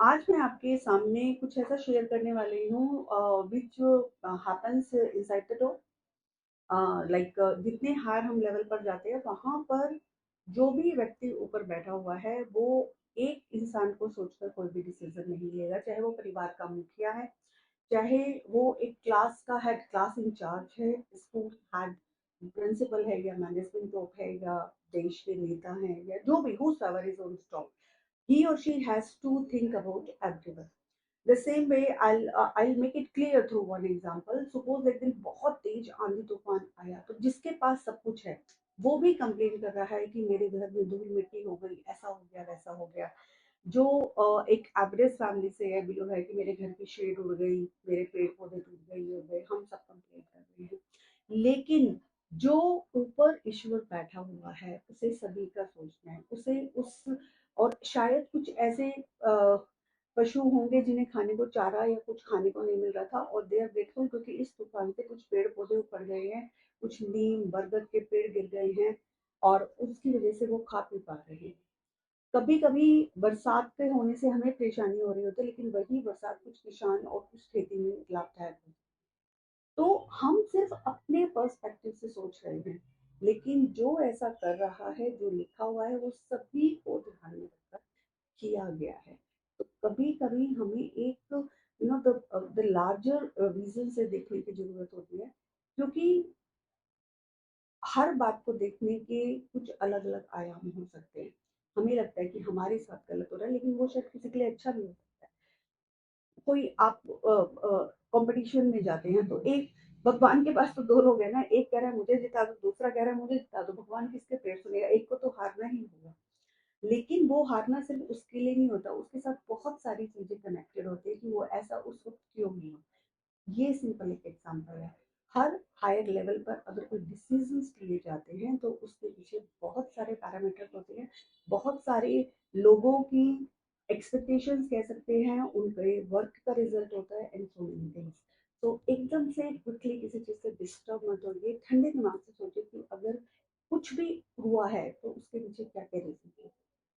आज मैं आपके सामने कुछ ऐसा शेयर करने वाली हूँ which happens inside the door. Like जितने हायर हम लेवल पर जाते हैं वहां पर जो भी व्यक्ति ऊपर बैठा हुआ है वो एक इंसान को सोचकर कोई भी डिसीजन नहीं लेगा, चाहे वो परिवार का मुखिया है, चाहे वो एक क्लास का हेड, क्लास इंचार्ज है, स्कूल हेड, प्रिंसिपल है, या मैनेजमेंट टॉप है, या देश के नेता हैं, या जो भी whosoever is on top, he or she has to think about everyone. The same way, I'll make it clear through one example. Suppose एक दिन बहुत तेज आंधी तूफान आया तो जिसके पास सब कुछ है वो भी कंप्लेन कर रहा है कि मेरे घर में धूल मिट्टी हो गई, ऐसा हो गया, वैसा हो गया। जो एक एवरेज फैमिली से है, बिलो है कि मेरे घर की शेड उड़ गई, मेरे पेड़ पौधे टूट गए, ये हो गए, हम सब कंप्लेन कर रहे हैं। लेकिन जो ऊपर ईश्वर बैठा हुआ है उसे सभी का सोचना है, उसे उस और शायद कुछ ऐसे पशु होंगे जिन्हें खाने को चारा या कुछ खाने को नहीं मिल रहा था और दे आर ग्रेटफुल क्योंकि इस तूफान से कुछ पेड़ पौधे ऊपर गए हैं, कुछ नीम बरगद के पेड़ गिर गए हैं और उसकी वजह से वो खा पी पा रहे हैं। कभी कभी बरसात के होने से हमें परेशानी हो रही होती है, लेकिन वही बरसात कुछ किसान और कुछ खेती में लाभदायक होती है। तो हम सिर्फ अपने पर्सपेक्टिव से सोच रहे हैं, लेकिन जो ऐसा कर रहा है, जो लिखा हुआ है, वो सभी को ध्यान में रखकर किया गया है। तो कभी कभी हमें एक द लार्जर विजन से देखने की जरूरत होती है, क्योंकि हर बात को देखने के कुछ अलग अलग आयाम हो सकते हैं। हमें लगता है कि हमारे साथ गलत हो रहा है, लेकिन वो शायद किसी के लिए अच्छा भी हो सकता है। कोई आप कंपटीशन में जाते हैं तो एक भगवान के पास तो दो लोग हैं ना, एक कह रहा है मुझे जिता दो, दूसरा कह रहा है मुझे जिता दो। भगवान किसके पैर सुनेगा? एक को तो हारना ही होगा। लेकिन वो हारना सिर्फ उसके लिए नहीं होता, उसके साथ बहुत सारी चीजें कनेक्टेड होती है कि वो ऐसा उस वक्त क्यों हुआ। ये सिंपल एक एग्जांपल है। हर हायर लेवल पर अगर कोई डिसीजंस लिए जाते हैं तो उसके पीछे बहुत सारे पैरामीटर्स होते हैं, बहुत सारे लोगों की एक्सपेक्टेशंस कह सकते हैं, उनके वर्क का रिजल्ट होता है, एंड सो मेनी थिंग्स। तो एकदम से क्विकली किसी चीज से डिस्टर्ब मत होइए, ठंडे दिमाग से सोचिए कि अगर कुछ भी हुआ है तो उसके पीछे क्या क्या रीजन है।